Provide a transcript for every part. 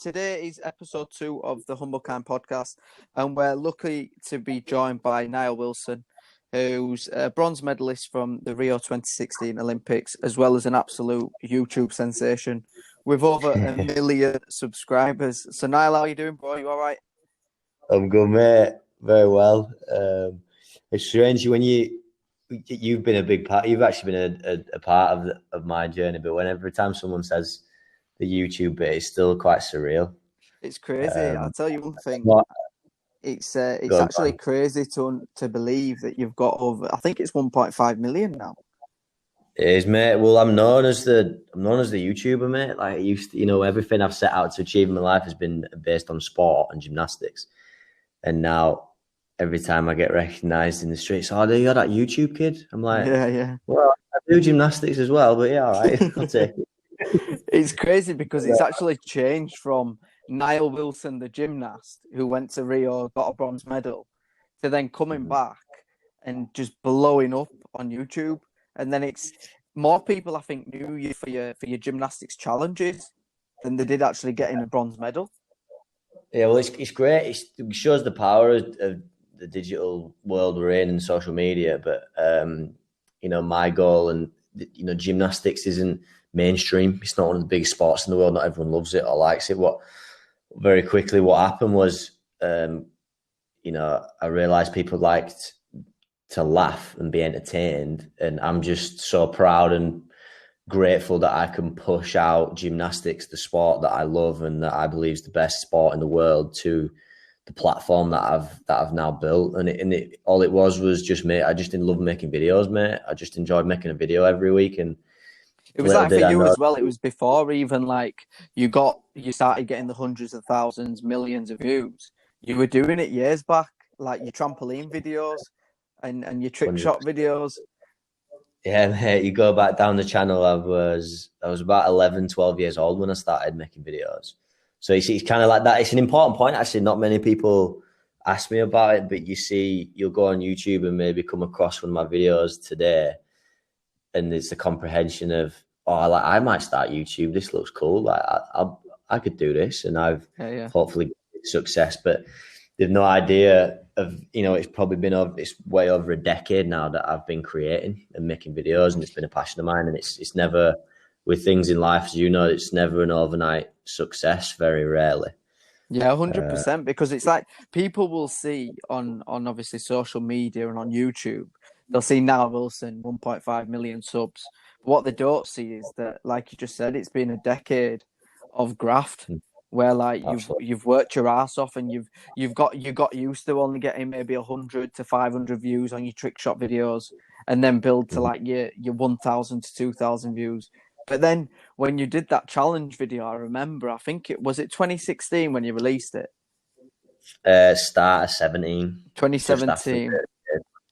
Today is episode 2 of the Humble Kind podcast, and we're lucky to be joined by NILE Wilson, who's a bronze medalist from the Rio 2016 Olympics, as well as an absolute YouTube sensation with over 1 million subscribers. So, NILE, how are you doing, bro? You all right? I'm good, mate. Very well. It's strange when you've been a big part. You've actually been a part of my journey, but every time someone says the YouTube bit, it's still quite surreal. It's crazy. I'll tell you one thing. It's Go actually on. crazy to believe that you've got over. I think it's 1.5 million now. It is, mate. Well, I'm known as the YouTuber, mate. Like I used to, everything I've set out to achieve in my life has been based on sport and gymnastics. And now every time I get recognised in the streets, oh, you're that YouTube kid. I'm like, yeah. Well, I do gymnastics as well, but yeah, all right, I'll take it. It's crazy because it's actually changed from NILE Wilson, the gymnast who went to Rio, got a bronze medal, to then coming back and just blowing up on YouTube. And then it's more people, I think, knew you for your gymnastics challenges than they did actually getting a bronze medal. Yeah, well, it's great. It shows the power of the digital world we're in and social media. But my goal and gymnastics isn't mainstream. It's not one of the biggest sports in the world. Not everyone loves it or likes it. What happened was, I realized people liked to laugh and be entertained, and I'm just so proud and grateful that I can push out gymnastics, the sport that I love and that I believe is the best sport in the world, to the platform that I've now built. And all it was just, mate, I just didn't love making videos, mate. I just enjoyed making a video every week. And it was like for you as well. It was before even like you started getting the hundreds of thousands, millions of views. You were doing it years back, like your trampoline videos and your trick shot videos. Yeah, mate, you go back down the channel. I was about 11, 12 years old when I started making videos. So it's kind of like that. It's an important point, actually. Not many people ask me about it, but you'll go on YouTube and maybe come across one of my videos today, and it's the comprehension of, I might start YouTube. This looks cool. Like I could do this, and I've hopefully success. But they've no idea of, it's probably been it's way over a decade now that I've been creating and making videos, and it's been a passion of mine. And it's never, with things in life, as you know, it's never an overnight success, very rarely. Yeah, 100%, because it's like people will see on obviously social media and on YouTube, they'll see NILE Wilson, 1.5 million subs. But what they don't see is that, like you just said, it's been a decade of graft where like you've worked your ass off, and you got used to only getting maybe 100 to 500 views on your trick shot videos, and then build to like your 1,000 to 2,000 views. But then when you did that challenge video, I remember, I think it 2016 when you released it. Start of 17. 2017.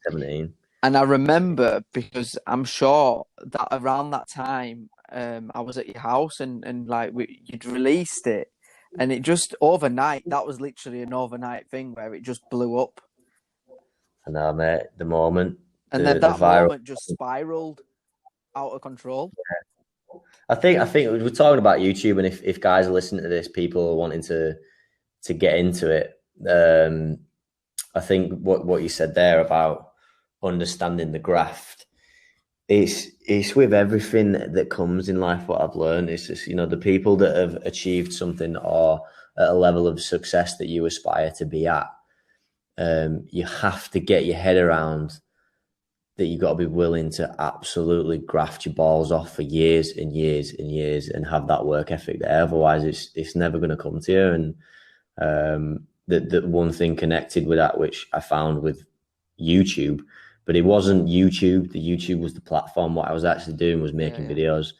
17. And I remember, because I'm sure that around that time, I was at your house and like you'd released it, and it just overnight, that was literally an overnight thing where it just blew up. I know, mate, the moment. And then that moment just spiraled out of control. Yeah. I think we're talking about YouTube, and if guys are listening to this, people are wanting to get into it. I think what you said there about understanding the graft, it's with everything that comes in life. What I've learned is just, the people that have achieved something or at a level of success that you aspire to be at, you have to get your head around that. You've got to be willing to absolutely graft your balls off for years and years and years and have that work ethic there. Otherwise, it's never going to come to you. And the one thing connected with that, which I found with YouTube, but it wasn't YouTube. The YouTube was the platform. What I was actually doing was making videos,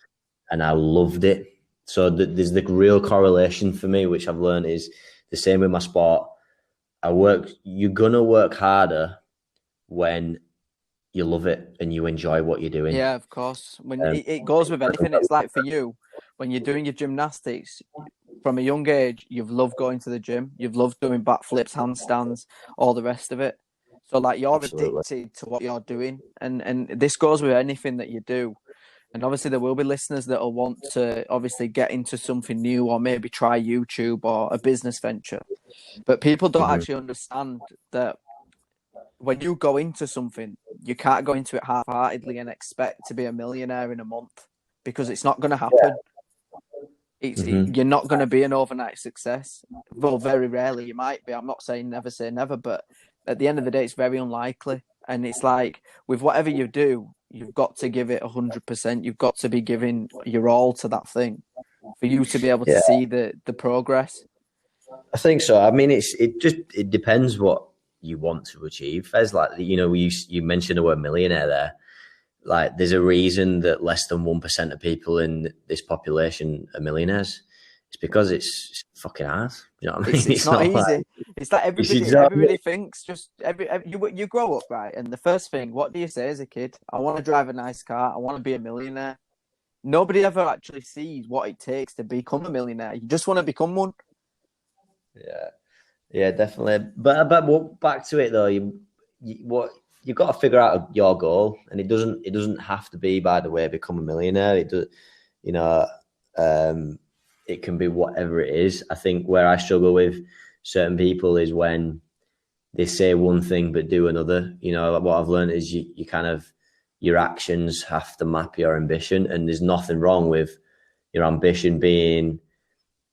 and I loved it. So there's the real correlation for me, which I've learned is the same with my sport. You're going to work harder when you love it and you enjoy what you're doing. Yeah, of course. When it goes with anything, it's like for you, when you're doing your gymnastics from a young age, you've loved going to the gym, you've loved doing backflips, handstands, all the rest of it. So like you're addicted to what you're doing, and this goes with anything that you do. And obviously there will be listeners that will want to obviously get into something new or maybe try YouTube or a business venture. But people don't actually understand that when you go into something, you can't go into it half-heartedly and expect to be a millionaire in a month, because it's not going to happen. You're not going to be an overnight success. Well, very rarely you might be. I'm not saying never say never, but at the end of the day, it's very unlikely. And it's like with whatever you do, you've got to give it 100%. You've got to be giving your all to that thing for you to be able to see the progress. I think so. I mean, it depends what you want to achieve. There's like, you know, you mentioned the word millionaire there. Like, there's a reason that less than 1% of people in this population are millionaires. It's because it's fucking hard. You know what I mean? It's not easy. Like, it's like everybody thinks just you grow up, right? And the first thing, what do you say as a kid? I want to drive a nice car. I want to be a millionaire. Nobody ever actually sees what it takes to become a millionaire. You just want to become one. Yeah, definitely. But back to it though. You've got to figure out your goal, and it doesn't have to be, by the way, become a millionaire. It does, you know. It can be whatever it is. I think where I struggle with certain people is when they say one thing but do another. You know, what I've learned is you kind of, your actions have to map your ambition, and there's nothing wrong with your ambition being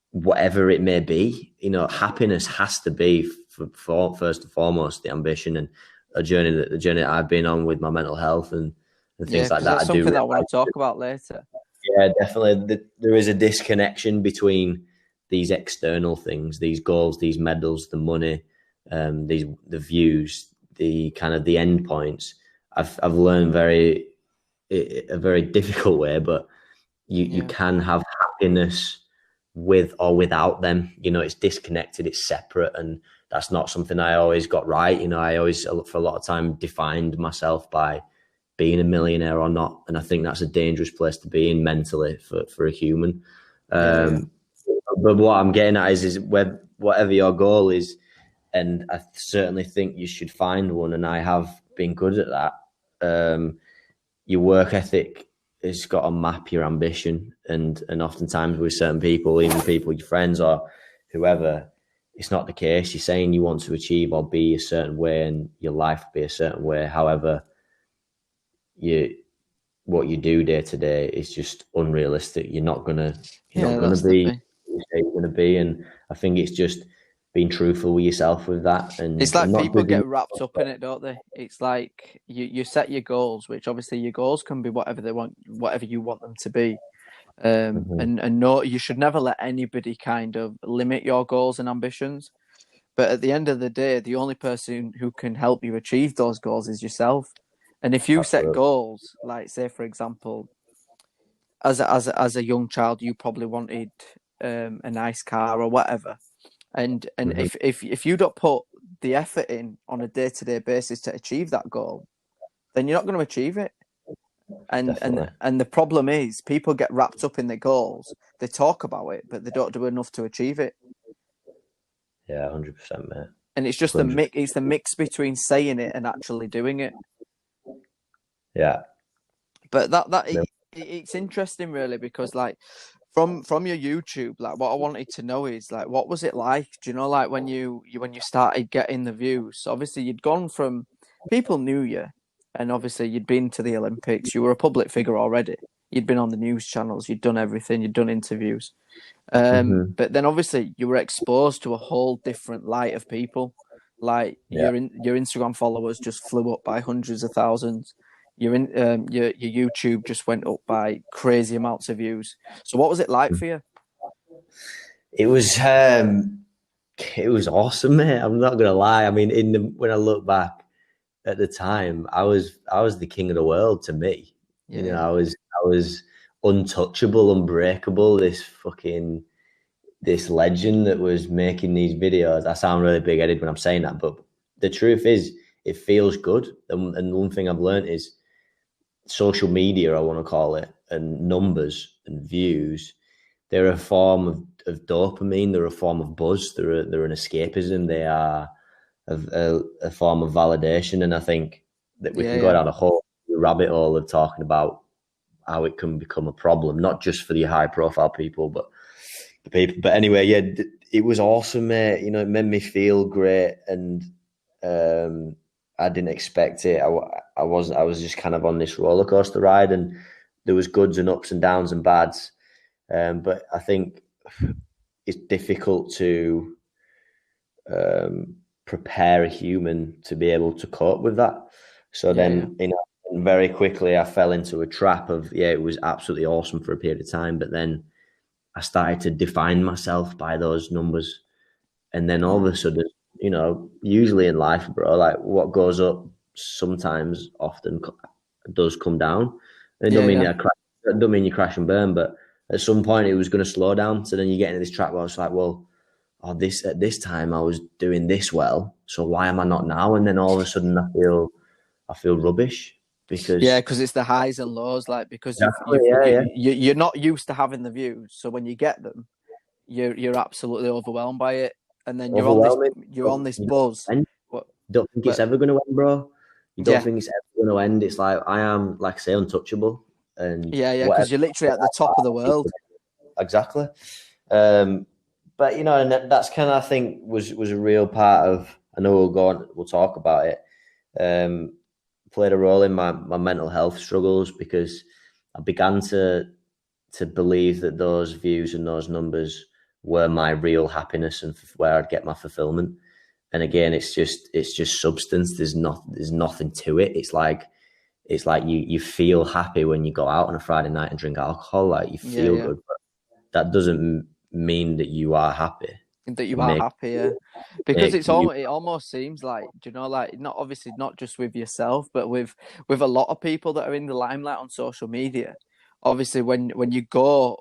whatever it may be. You know, happiness has to be for first and foremost the ambition, and the journey that I've been on with my mental health and things like that. That's something that I want to talk about later. Yeah, definitely. There is a disconnection between these external things, these goals, these medals, the money, the views, the kind of the end points. I've learned a very difficult way, but you can have happiness with or without them. You know, it's disconnected, it's separate, and that's not something I always got right. You know, I always, for a lot of time, defined myself by being a millionaire or not, and I think that's a dangerous place to be in mentally for a human. But what I'm getting at is whatever your goal is, and I certainly think you should find one, and I have been good at that. Your work ethic has got to map your ambition, and oftentimes with certain people, even people, your friends or whoever, it's not the case. You're saying you want to achieve or be a certain way, and your life will be a certain way. However, what you do day to day is just unrealistic. You're not gonna be you're gonna be, and I think it's just being truthful with yourself with that. And it's like people get wrapped up in it, don't they? It's like you set your goals, which obviously your goals can be whatever they want, whatever you want them to be. And no, you should never let anybody kind of limit your goals and ambitions. But at the end of the day, the only person who can help you achieve those goals is yourself. And if you set goals, like say for example, as a young child, you probably wanted a nice car or whatever, and if you don't put the effort in on a day-to-day basis to achieve that goal, then you're not going to achieve it. And the problem is people get wrapped up in their goals. They talk about it, but they don't do enough to achieve it. Yeah, 100%, mate. And it's just the mix between saying it and actually doing it. Yeah, but it's interesting really, because like from your YouTube, like what I wanted to know is like, what was it like? Do you know, like when you started getting the views? Obviously, you'd gone from people knew you, and obviously you'd been to the Olympics. You were a public figure already. You'd been on the news channels. You'd done everything. You'd done interviews. But then obviously you were exposed to a whole different light of people. Like your Instagram followers just flew up by hundreds of thousands. Your YouTube just went up by crazy amounts of views. So what was it like for you? It was awesome, mate. I'm not gonna lie. I mean, when I look back at the time, I was the king of the world to me. Yeah. You know, I was untouchable, unbreakable. This legend that was making these videos. I sound really big-headed when I'm saying that, but the truth is, it feels good. And one thing I've learned is social media, I want to call it, and numbers and views, they're a form of dopamine. They're a form of buzz. They're an escapism. They are a form of validation. And I think that we can go down a whole rabbit hole of talking about how it can become a problem, not just for the high profile people, but the people. But anyway, yeah, it was awesome, mate. You know, it made me feel great, and I didn't expect it. I was just kind of on this roller coaster ride, and there was goods and ups and downs and bads. But I think it's difficult to prepare a human to be able to cope with that. So then, you know, very quickly I fell into a trap of, it was absolutely awesome for a period of time, but then I started to define myself by those numbers. And then all of a sudden, you know, usually in life, bro, like what goes up sometimes often does come down. It don't mean it don't mean you crash and burn, but at some point it was going to slow down. So then you get into this trap where it's like, well, at this time I was doing this well, so why am I not now? And then all of a sudden I feel rubbish because it's the highs and lows, like because you're not used to having the views, so when you get them, you're absolutely overwhelmed by it, and then you're on this buzz. Don't think it's ever going to end, bro. You don't think it's ever going to end. It's like I am, like I say, untouchable, and because you're literally at the top of the world. Exactly. But you know, and that's kind of, I think, was a real part of. I know we'll talk about it. Played a role in my mental health struggles because I began to believe that those views and those numbers were my real happiness and where I'd get my fulfillment. And again, it's just substance. There's nothing to it. It's like you feel happy when you go out on a Friday night and drink alcohol. Like you feel good, but that doesn't mean that you are happy. That you are happy, because it almost seems like, you know, like not just with yourself, but with a lot of people that are in the limelight on social media. Obviously, when you go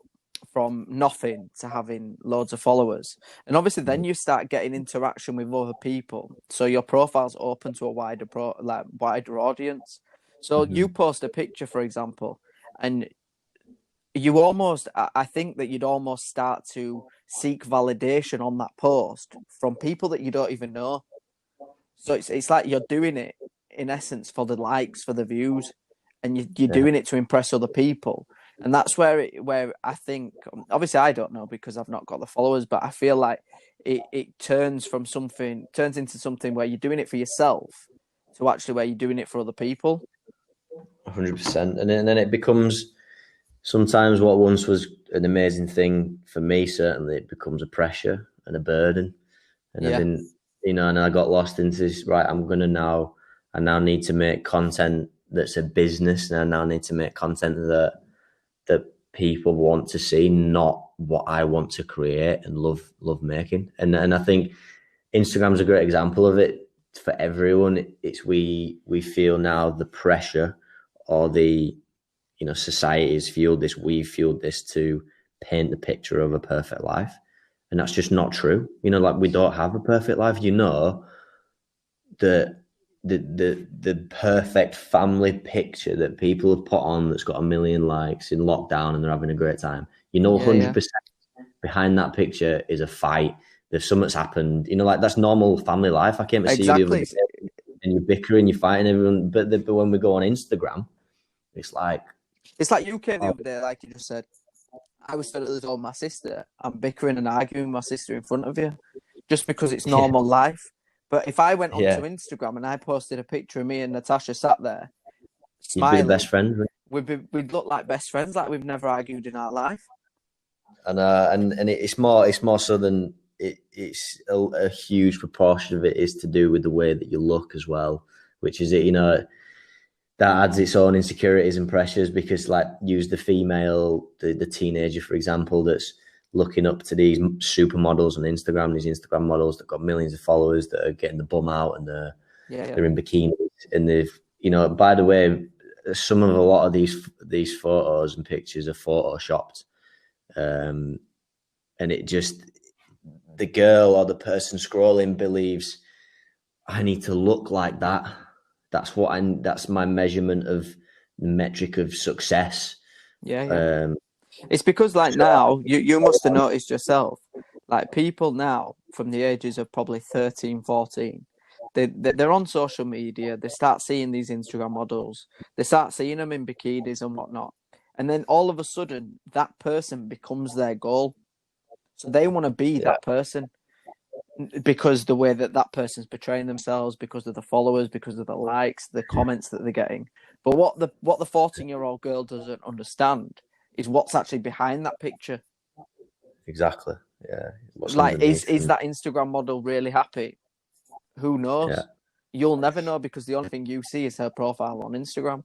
from nothing to having loads of followers, and obviously then you start getting interaction with other people, so your profile's open to a wider audience. So you post a picture, for example, and I think that you'd almost start to seek validation on that post from people that you don't even know. So it's like you're doing it in essence for the likes, for the views, and you're doing it to impress other people. And that's where I think, obviously I don't know because I've not got the followers, but I feel like it turns into something where you're doing it for yourself to actually where you're doing it for other people. 100%. And then it becomes, sometimes what once was an amazing thing for me, certainly, it becomes a pressure and a burden. And I've been, you know, and I got lost into this, right, I now need to make content that's a business, and I now need to make content that people want to see, not what I want to create and love making. And I think Instagram's a great example of it for everyone. It's we feel now the pressure, or the, you know, society's fueled this, we've fueled this to paint the picture of a perfect life. And that's just not true. You know, like we don't have a perfect life. You know, the perfect family picture that people have put on that's got 1 million likes in lockdown and they're having a great time. You know, 100% behind that picture is a fight. There's something that's happened. You know, like that's normal family life. I came to see you the other day and you're bickering, you're fighting everyone. But when we go on Instagram, it's like you came the other day, like you just said. I was stood at the door with my sister. I'm bickering and arguing with my sister in front of you just because it's normal life. But if I went onto Instagram and I posted a picture of me and Natasha sat there smiling, you'd be the best friend. We'd look like best friends, like we've never argued in our life. And it's more so than it's a huge proportion of it is to do with the way that you look as well, which is it, you know, that adds its own insecurities and pressures, because like use the female, the teenager, for example, that's looking up to these supermodels on Instagram, these Instagram models that got millions of followers that are getting the bum out and they're in bikinis, and they've, you know, by the way, a lot of these photos and pictures are photoshopped, and it just, the girl or the person scrolling believes I need to look like that. That's my measurement of metric of success. It's because like now you must have noticed yourself, like people now from the ages of probably 13, 14, they're on social media. They start seeing these Instagram models. They start seeing them in bikinis and whatnot. And then all of a sudden, that person becomes their goal. So they want to be that person because the way that that person's portraying themselves, because of the followers, because of the likes, the comments that they're getting. But what the 14-year-old girl doesn't understand is what's actually behind that picture. Exactly. Yeah. What's Like, underneath is that Instagram model really happy? Who knows? Yeah. You'll never know because the only thing you see is her profile on Instagram.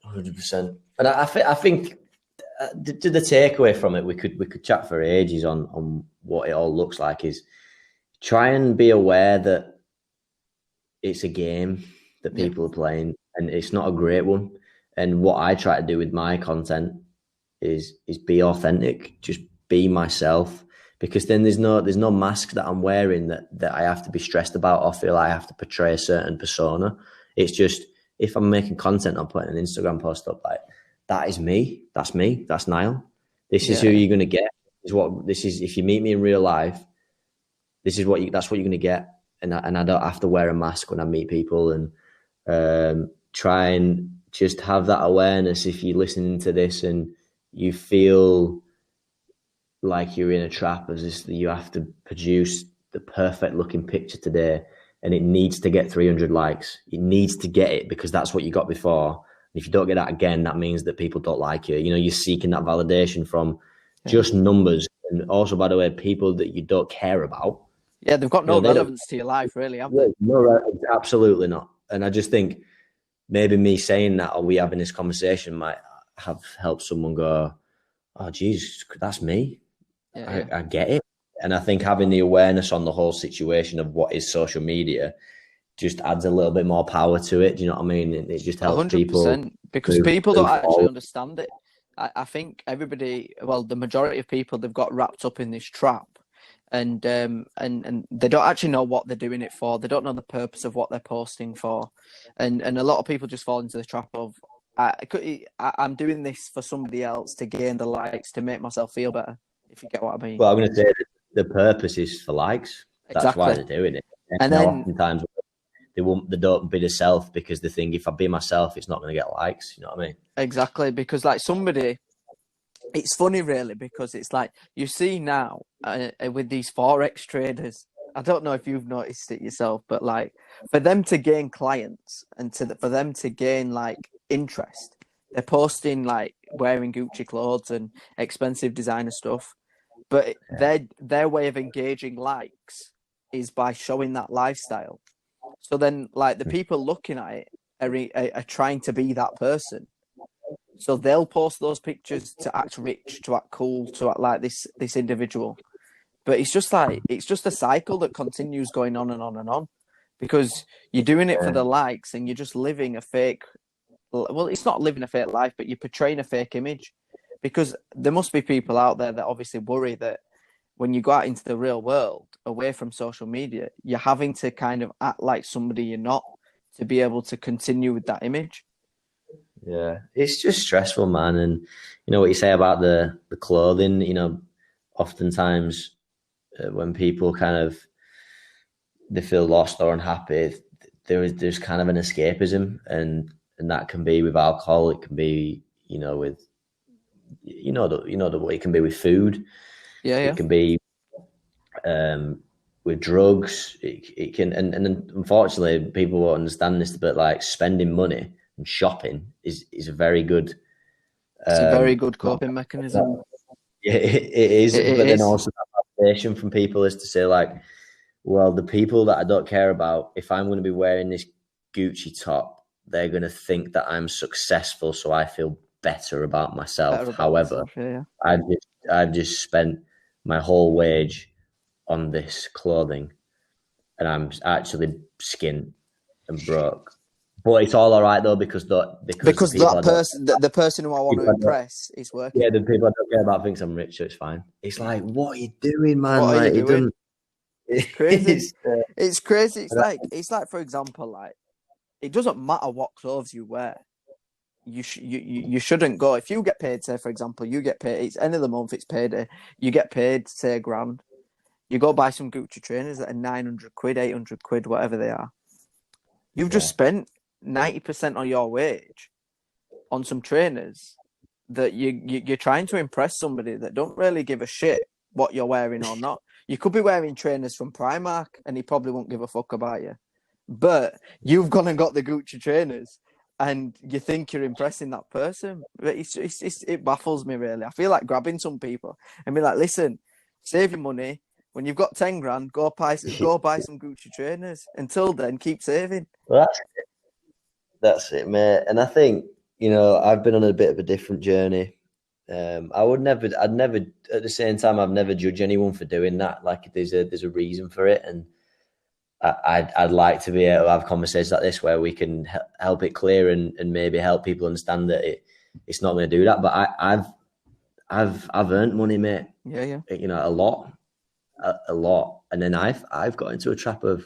100%. And I think the takeaway from it, we could chat for ages on what it all looks like, is try and be aware that it's a game that people are playing, and it's not a great one. And what I try to do with my content is be authentic, just be myself, because then there's no mask that I'm wearing that I have to be stressed about or feel I have to portray a certain persona. It's just, if I'm making content, I'm putting an Instagram post up, like, that is me. That's me. That's Nile. This is who you're going to get. If you meet me in real life, that's what you're going to get. And I don't have to wear a mask when I meet people, and try and just have that awareness. If you're listening to this and you feel like you're in a trap, as this, you have to produce the perfect looking picture today, and it needs to get 300 likes. It needs to get it because that's what you got before. And if you don't get that again, that means that people don't like you. You're seeking that validation from just numbers, and also, by the way, people that you don't care about. Yeah, they've got no relevance to your life, really, have they? No, absolutely not. And I just think maybe me saying that, or we having this conversation, might have helped someone go, oh, geez, that's me. I get it. And I think having the awareness on the whole situation of what is social media just adds a little bit more power to it. Do you know what I mean? It just helps 100%, people. Because people don't actually understand it. I think everybody, well, the majority of people, they've got wrapped up in this trap. And they don't actually know what they're doing it for. They don't know the purpose of what they're posting for, and a lot of people just fall into the trap of I'm doing this for somebody else to gain the likes, to make myself feel better. If you get what I mean. Well, I'm going to say that the purpose is for likes. That's exactly why they're doing it. And then oftentimes they don't be the self because they think, if I be myself, it's not going to get likes. You know what I mean? Exactly, because like somebody. It's funny, really, because it's like you see now with these Forex traders. I don't know if you've noticed it yourself, but like for them to gain clients and for them to gain like interest, they're posting like wearing Gucci clothes and expensive designer stuff. But their way of engaging likes is by showing that lifestyle. So then, like the people looking at it are trying to be that person. So they'll post those pictures to act rich, to act cool, to act like this individual. But it's just a cycle that continues going on and on and on, because you're doing it for the likes and you're just living a fake. Well, it's not living a fake life, but you're portraying a fake image, because there must be people out there that obviously worry that when you go out into the real world, away from social media, you're having to kind of act like somebody you're not to be able to continue with that image. Yeah, it's just stressful, man. And what you say about the clothing, oftentimes when people kind of they feel lost or unhappy, there's kind of an escapism, and that can be with alcohol. It can be with the way it can be with food. It can be with drugs. It can, and unfortunately, people won't understand this, but like spending money and shopping is a very good. It's a very good coping mechanism. Yeah, it is. But then also that validation from people is to say like, well, the people that I don't care about, if I'm going to be wearing this Gucci top, they're going to think that I'm successful, so I feel better about myself. However, I've just spent my whole wage on this clothing, and I'm actually skint and broke. But it's all right though, because the person who I want to impress is working. Yeah, the people I don't care about thinks I'm rich, so it's fine. It's like, what are you doing, man? What are you doing? It's crazy. It's crazy. It's like, for example, like it doesn't matter what clothes you wear. You shouldn't go if you get paid. Say, for example, you get paid. It's end of the month. It's payday. You get paid, say, £1,000. You go buy some Gucci trainers that are 900 quid, 800 quid, whatever they are. You've just spent 90% of your wage on some trainers that you're trying to impress somebody that don't really give a shit what you're wearing or not. You could be wearing trainers from Primark and he probably won't give a fuck about you. But you've gone and got the Gucci trainers and you think you're impressing that person. But it baffles me, really. I feel like grabbing some people and be like, listen, save your money. When you've got 10 grand, go buy some Gucci trainers. Until then, keep saving. Well, that's it, mate. And I think, I've been on a bit of a different journey. I'd never, at the same time, I've never judged anyone for doing that. Like there's a reason for it. And I'd like to be able to have conversations like this where we can help it clear and maybe help people understand that it's not going to do that. But I've earned money, mate. Yeah. A lot. And then I've got into a trap of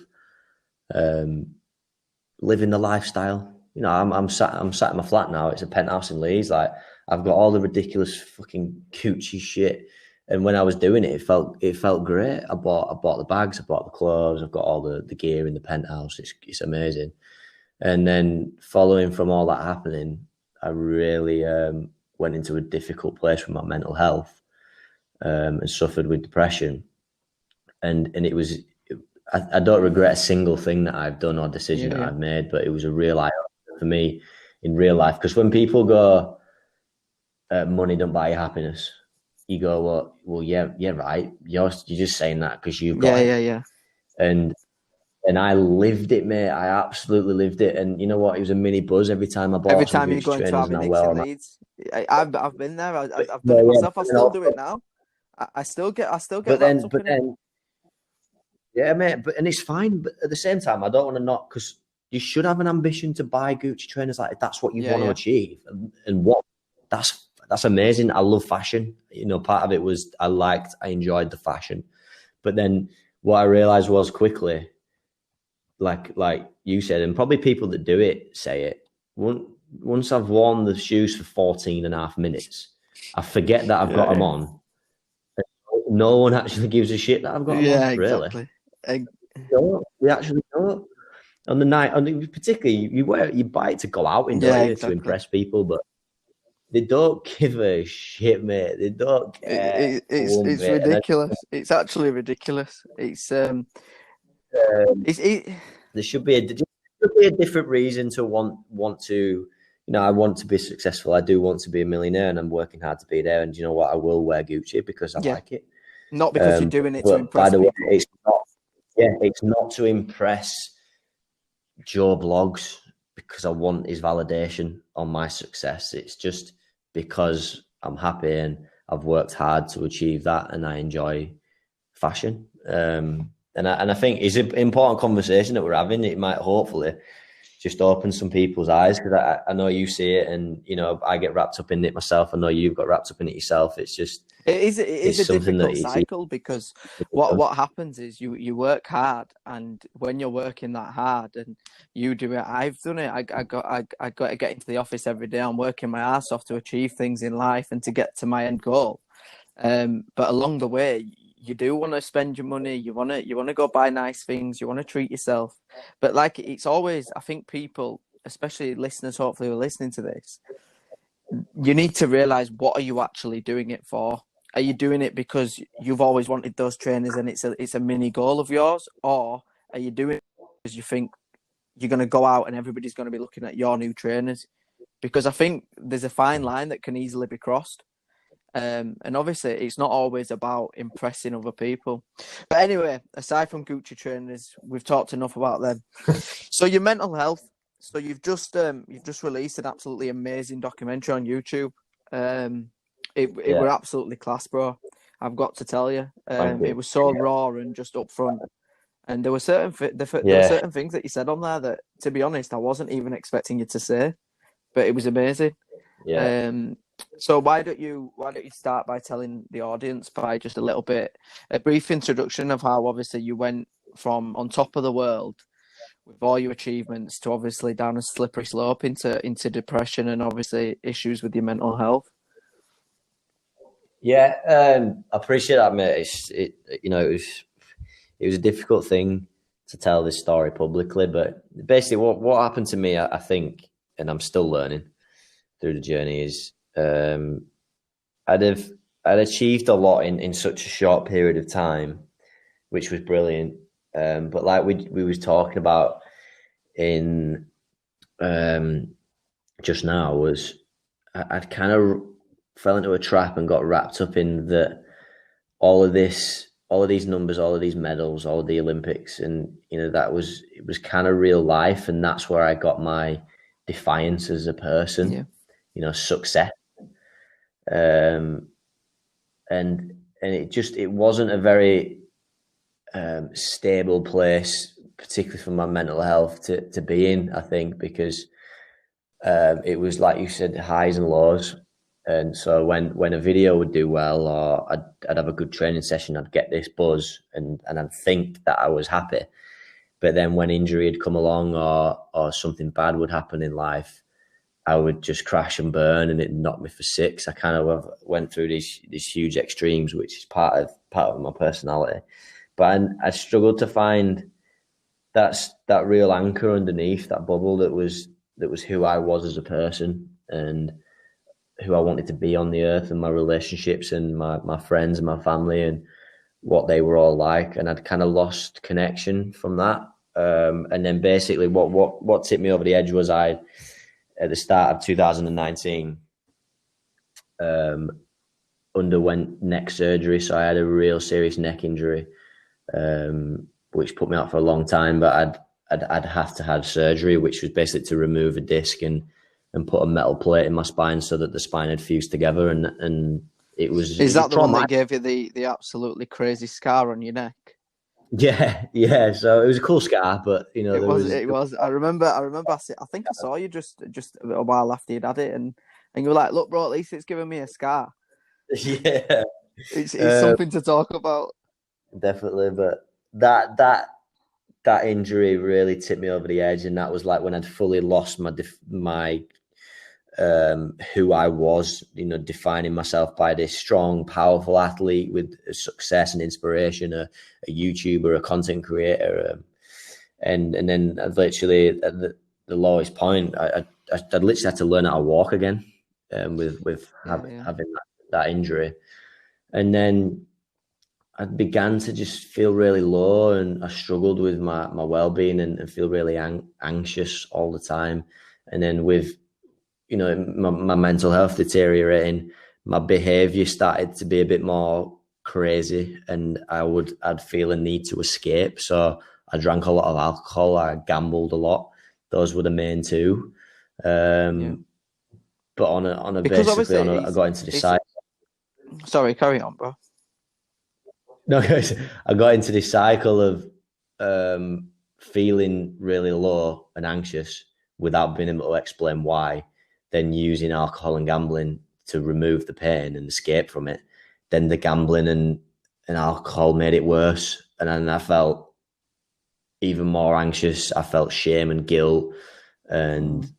living the lifestyle. I'm sat in my flat now. It's a penthouse in Leeds. Like I've got all the ridiculous fucking Gucci shit. And when I was doing it, it felt great. I bought the bags, I bought the clothes, I've got all the gear in the penthouse. It's amazing. And then following from all that happening, I really went into a difficult place with my mental health and suffered with depression. And it was, I don't regret a single thing that I've done or decision that I've made, but it was a real eye-opener for me in real life. Because when people go, money don't buy you happiness, you go, well, yeah, right. You're just saying that because you've got it. Yeah. And I lived it, mate. I absolutely lived it. And you know what? It was a mini buzz every time I bought. Every time you go into Aberdeen in Leeds, I've been there. I've done it myself. I still do it now. I still get wrapped up in it. Yeah, mate. And it's fine. But at the same time, I don't want to knock, because you should have an ambition to buy Gucci trainers. Like if that's what you want to achieve, and that's amazing. I love fashion. Part of it was I enjoyed the fashion. But then what I realized was quickly, like you said, and probably people that do it say it, once I've worn the shoes for 14 and a half minutes, I forget that I've got them on. No one actually gives a shit that I've got them on, really. No, we actually don't. On the night, particularly, you buy it to go out in, to impress people, but they don't give a shit, mate. They don't care. It's ridiculous. It's actually ridiculous. There should be a different reason to want to. I want to be successful. I do want to be a millionaire, and I'm working hard to be there. And you know what? I will wear Gucci because I like it. Not because you're doing it to impress people. It's not to impress Joe Blogs because I want his validation on my success. It's just because I'm happy and I've worked hard to achieve that, and I enjoy fashion. And I think it's an important conversation that we're having. It might hopefully just open some people's eyes, because I know you see it, and I get wrapped up in it myself. I know you've got wrapped up in it yourself. It's just it is a difficult cycle, because what happens is you work hard, and when you're working that hard and you do it, I've done it. I got to get into the office every day. I'm working my ass off to achieve things in life and to get to my end goal. But along the way, you do want to spend your money. You want to go buy nice things. You want to treat yourself. But it's always, I think people, especially listeners, hopefully who are listening to this, you need to realize, what are you actually doing it for? Are you doing it because you've always wanted those trainers and it's a mini goal of yours? Or are you doing it because you think you're going to go out and everybody's going to be looking at your new trainers? Because I think there's a fine line that can easily be crossed. And obviously, it's not always about impressing other people. But anyway, aside from Gucci trainers, we've talked enough about them. So your mental health. So you've just released an absolutely amazing documentary on YouTube. It were absolutely class, bro. I've got to tell you, it was so raw and just upfront. And there were certain things that you said on there that, to be honest, I wasn't even expecting you to say, but it was amazing. Yeah. So why don't you start by telling the audience by just a brief introduction of how obviously you went from on top of the world with all your achievements to obviously down a slippery slope into depression and obviously issues with your mental health. Yeah, I appreciate that, mate. It was a difficult thing to tell this story publicly, but basically what happened to me, I think, and I'm still learning through the journey, is Um, I'd achieved a lot in such a short period of time, which was brilliant. But like we was talking about in just now, was I'd kind of fell into a trap and got wrapped up in that all of these numbers, all of these medals, all of the Olympics, and it was kind of real life, and that's where I got my defiance as a person. Yeah. Success. And it wasn't a very stable place, particularly for my mental health to be in, I think, because it was, like you said, highs and lows. And so when a video would do well, or I'd have a good training session, I'd get this buzz and I'd think that I was happy. But then when injury had come along, or something bad would happen in life, I would just crash and burn, and it knocked me for six. I kind of went through these huge extremes, which is part of my personality. But I struggled to find that real anchor underneath that bubble that was who I was as a person, and who I wanted to be on the earth, and my relationships, and my friends and my family, and what they were all like. And I'd kind of lost connection from that. And then basically what tipped me over the edge was at the start of 2019, underwent neck surgery. So I had a real serious neck injury, which put me out for a long time. But I'd have to have surgery, which was basically to remove a disc and put a metal plate in my spine so that the spine had fused together. And it was. Is that the one that gave you the absolutely crazy scar on your neck? Yeah. So it was a cool scar, but it was. I remember. I think I saw you just a while after you'd had it, and you were like, "Look, bro, at least it's giving me a scar." Yeah, it's something to talk about. Definitely, but that injury really tipped me over the edge, and that was like when I'd fully lost my who I was, defining myself by this strong, powerful athlete with success and inspiration, a YouTuber, a content creator, and then I'd literally at the lowest point, I'd literally had to learn how to walk again, with having that injury, and then I began to just feel really low, and I struggled with my well-being and feel really anxious all the time, and then with my mental health deteriorating, my behavior started to be a bit more crazy, and I'd feel a need to escape. So I drank a lot of alcohol, I gambled a lot. Those were the main two. But on a basically, I got into this cycle. Sorry, carry on, bro. No, I got into this cycle of feeling really low and anxious without being able to explain why. Then using alcohol and gambling to remove the pain and escape from it. Then the gambling and alcohol made it worse. And then I felt even more anxious. I felt shame and guilt. And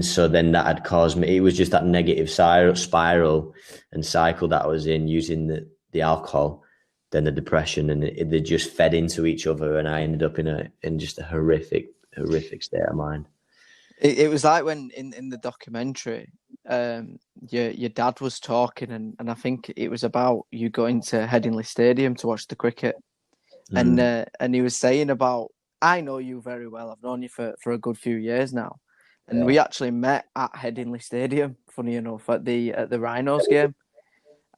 so then that had caused me, it was just that negative spiral and cycle that I was in, using the alcohol, then the depression, and they just fed into each other. And I ended up in just a horrific state of mind. It was like when in the documentary, your dad was talking, and I think it was about you going to Headingley Stadium to watch the cricket, and he was saying about, I know you very well. I've known you for a good few years now, and we actually met at Headingley Stadium. Funny enough, at the Rhinos game,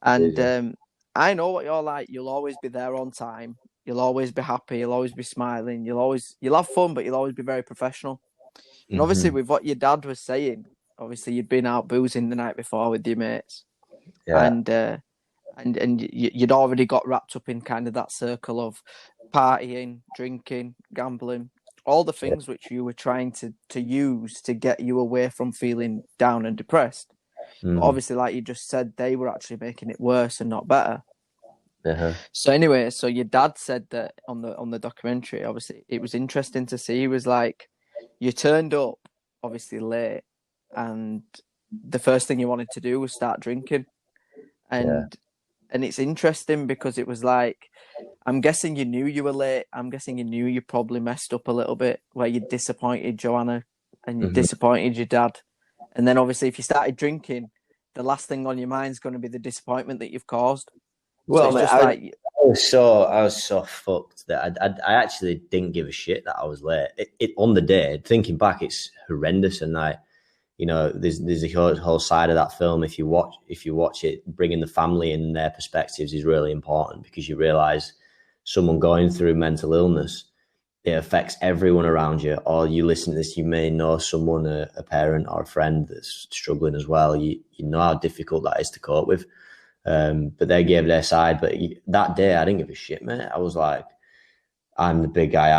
and I know what you're like. You'll always be there on time. You'll always be happy. You'll always be smiling. You'll have fun, but you'll always be very professional. And obviously, with what your dad was saying, obviously you'd been out boozing the night before with your mates, and you'd already got wrapped up in kind of that circle of partying, drinking, gambling, all the things which you were trying to use to get you away from feeling down and depressed. But obviously, like you just said, they were actually making it worse and not better. So anyway, so your dad said that on the documentary. Obviously, it was interesting to see. He was like, you turned up obviously late, and the first thing you wanted to do was start drinking. And it's interesting because it was like, I'm guessing you knew you were late. I'm guessing you knew you probably messed up a little bit, where you disappointed Joanna and you disappointed your dad. And then obviously if you started drinking, the last thing on your mind is going to be the disappointment that you've caused. Well, so it's mate, just like I was so fucked that I actually didn't give a shit that I was late. On the day, thinking back, it's horrendous, and like, you know, there's a whole side of that film. If you watch it, bringing the family and their perspectives is really important, because you realise someone going through mental illness, it affects everyone around you. Or you listen to this, you may know someone, a parent or a friend that's struggling as well. You know how difficult that is to cope with. But they gave their side. But that day, I didn't give a shit, mate. I was like, I'm the big guy.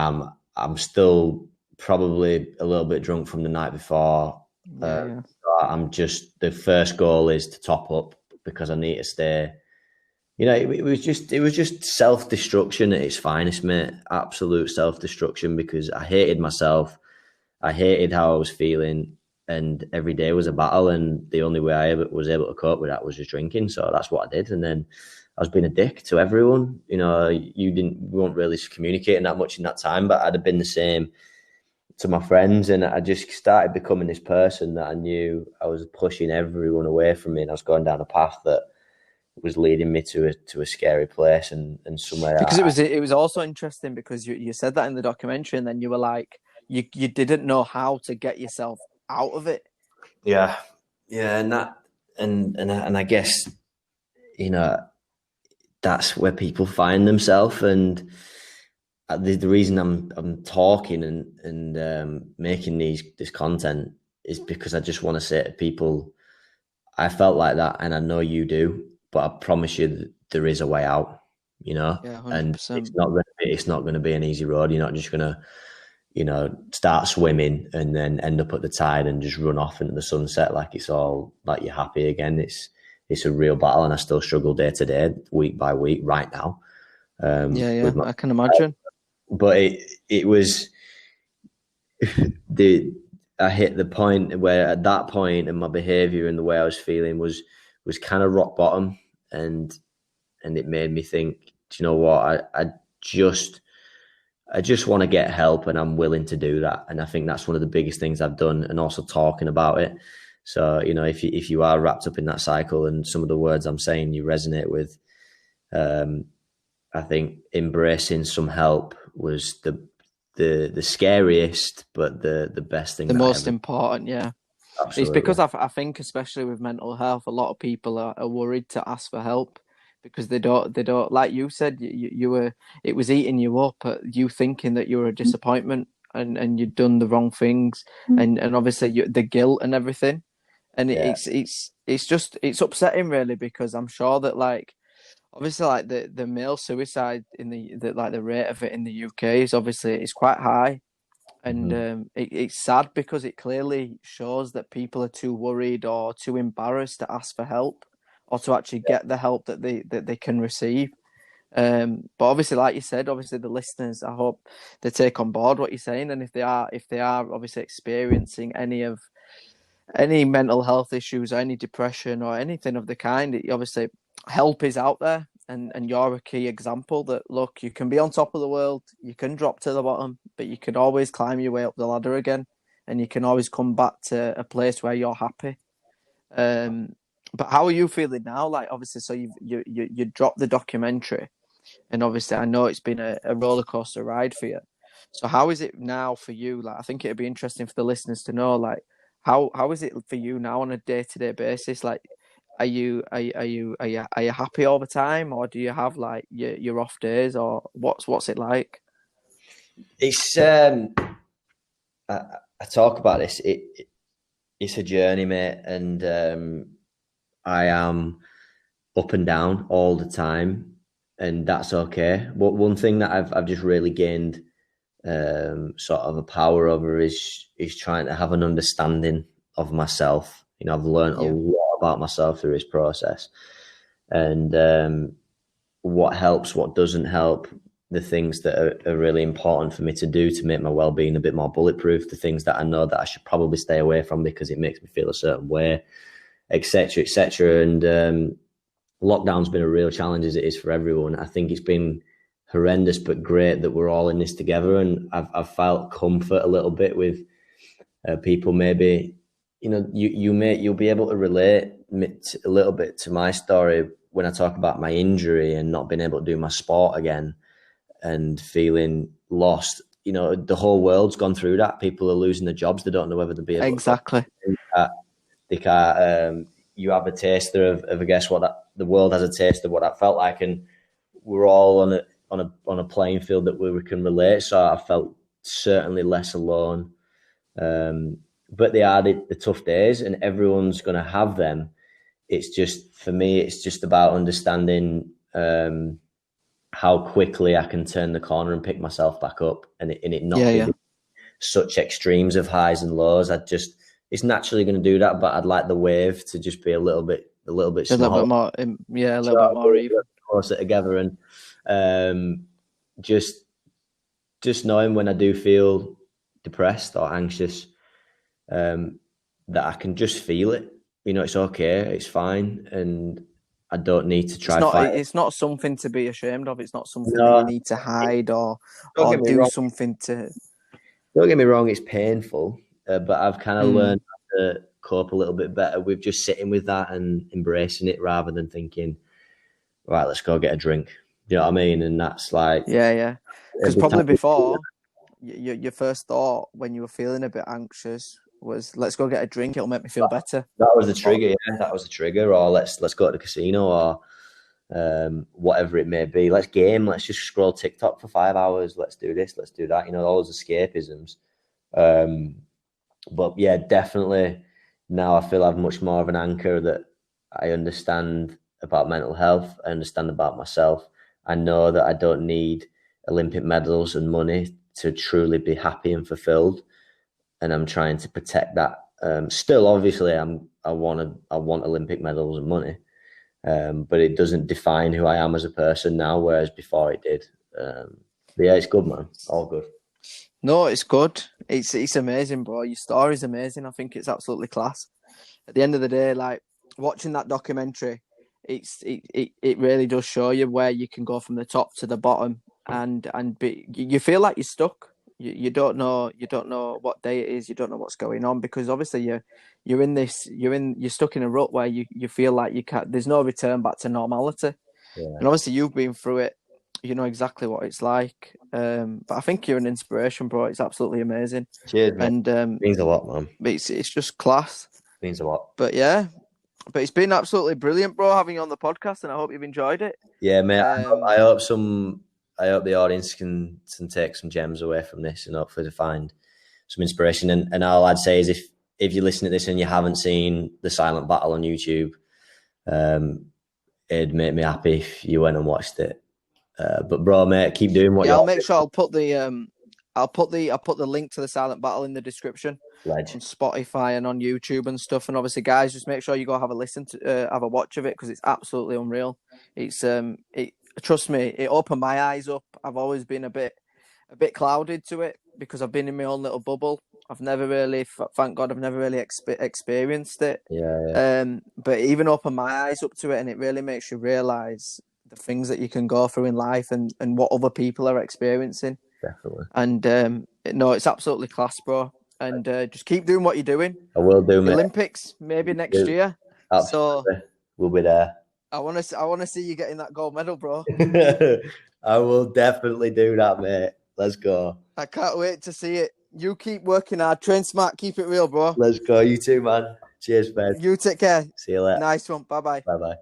I'm still probably a little bit drunk from the night before. yeah. I'm just, the first goal is to top up, because I need to stay. You know, it was just self-destruction at its finest, mate. Absolute self-destruction, because I hated myself. I hated how I was feeling, and every day was a battle. And the only way I was able to cope with that was just drinking. So that's what I did. And then I was being a dick to everyone. You know, we weren't really communicating that much in that time, but I'd have been the same to my friends. And I just started becoming this person that I knew I was pushing everyone away from me, and I was going down a path that was leading me to a scary place, and somewhere. Because it was also interesting, because you said that in the documentary, and then you were like, you didn't know how to get yourself out of it. Yeah, and that, and I guess, you know, that's where people find themselves. And the reason I'm talking and making this content is because I just want to say to people, I felt like that, and I know you do, but I promise you that there is a way out, you know. Yeah, 100%. And it's not going to be an easy road. You're not just going to, you know, start swimming and then end up at the tide and just run off into the sunset like it's all, like you're happy again. It's a real battle, and I still struggle day to day, week by week, right now. I can imagine. But it was I hit the point where, at that point, and my behaviour and the way I was feeling was kind of rock bottom, and it made me think, do you know what? I just want to get help, and I'm willing to do that. And I think that's one of the biggest things I've done, and also talking about it. So, you know, if you are wrapped up in that cycle, and some of the words I'm saying you resonate with, I think embracing some help was the scariest, but the best thing. The most important, yeah. Absolutely. It's because I think, especially with mental health, a lot of people are worried to ask for help, because they don't, like you said, you were, it was eating you up, you thinking that you were a disappointment, and you'd done the wrong things, and obviously the guilt and everything, and it's upsetting, really, because I'm sure that, like, obviously, like the male suicide in the rate of it in the UK is obviously, it's quite high. And it's sad, because it clearly shows that people are too worried or too embarrassed to ask for help, or to actually get the help that they can receive. But obviously, like you said, obviously the listeners, I hope they take on board what you're saying, and if they are obviously experiencing any mental health issues, or any depression, or anything of the kind, obviously help is out there. And you're a key example that, look, you can be on top of the world, you can drop to the bottom, but you can always climb your way up the ladder again, and you can always come back to a place where you're happy. But how are you feeling now? Like, obviously, so you dropped the documentary, and obviously I know it's been a roller coaster ride for you. So how is it now for you? Like, I think it'd be interesting for the listeners to know, like, how is it for you now on a day-to-day basis? Like, are you happy all the time, or do you have, like, your off days, or what's it like? It's I talk about this. It's a journey, mate, and I am up and down all the time, and that's okay. But one thing that I've just really gained sort of a power over is trying to have an understanding of myself. You know, I've learned a lot about myself through this process, and what helps, what doesn't help, the things that are really important for me to do to make my well-being a bit more bulletproof, the things that I know that I should probably stay away from because it makes me feel a certain way, etc., etc. And lockdown's been a real challenge, as it is for everyone. I think it's been horrendous, but great that we're all in this together, and I've felt comfort a little bit with people maybe, you'll be able to relate a little bit to my story when I talk about my injury and not being able to do my sport again and feeling lost. The whole world's gone through that. People are losing their jobs. They don't know whether they'll be able Exactly. they can't. You have a taster of I guess what the world has a taste of what that felt like, and we're all on a playing field that we can relate. So I felt certainly less alone. But they are the tough days, and everyone's going to have them. It's just, for me, it's just about understanding how quickly I can turn the corner and pick myself back up, and it not be such extremes of highs and lows. It's naturally going to do that, but I'd like the wave to just be a little bit smaller. A little bit more, a little bit more even. Closer together, and just knowing when I do feel depressed or anxious, that I can just feel it. It's okay, it's fine, and I don't need to try. It's not something to be ashamed of. It's not something that you need to hide or do something to. Don't get me wrong, it's painful, but I've kind of learned how to cope a little bit better with just sitting with that and embracing it rather than thinking, right, let's go get a drink. You know what I mean? And that's like... Yeah. Because probably before, your first thought when you were feeling a bit anxious was, let's go get a drink, it'll make me feel better. That was the trigger, yeah. That was the trigger. Or let's go to the casino, or whatever it may be. Let's just scroll TikTok for 5 hours. Let's do this, let's do that. All those escapisms. But yeah, definitely now I feel I have much more of an anchor that I understand about mental health. I understand about myself. I know that I don't need Olympic medals and money to truly be happy and fulfilled. And I'm trying to protect that. Still, obviously, I want Olympic medals and money, but it doesn't define who I am as a person now, whereas before it did. But yeah, it's good, man. All good. No, it's good. It's amazing, bro. Your story's amazing. I think it's absolutely class. At the end of the day, like watching that documentary, it really does show you where you can go from the top to the bottom, and you feel like you're stuck. You don't know what day it is. You don't know what's going on, because obviously you're stuck in a rut where you feel like you can't. There's no return back to normality. Yeah. And obviously you've been through it. You know exactly what it's like. But I think you're an inspiration, bro. It's absolutely amazing. Cheers, man. And means a lot, man. It's just class. Means a lot. But yeah. But it's been absolutely brilliant, bro, having you on the podcast, and I hope you've enjoyed it. Yeah, mate. I hope the audience can take some gems away from this, and hopefully to find some inspiration. And all I'd say is if you listen to this and you haven't seen the silent battle on YouTube, it'd make me happy if you went and watched it. But bro, mate, keep doing what you're I'll make sure I'll put the link to the silent battle in the description. Ledge. On Spotify and on YouTube and stuff. And obviously, guys, just make sure you go have a watch of it, because it's absolutely unreal. It's trust me, it opened my eyes up. I've always been a bit clouded to it because I've been in my own little bubble. I've never really, thank God, I've never really experienced it. Yeah. But it even opened my eyes up to it, and it really makes you realise the things that you can go through in life and what other people are experiencing. Definitely. And no, it's absolutely class, bro. And just keep doing what you're doing. I will do, mate. Olympics, maybe next year. Absolutely. So we'll be there. I want to see you getting that gold medal, bro. I will definitely do that, mate. Let's go. I can't wait to see it. You keep working hard. Train smart. Keep it real, bro. Let's go. You too, man. Cheers, Ben. You take care. See you later. Nice one. Bye-bye. Bye-bye.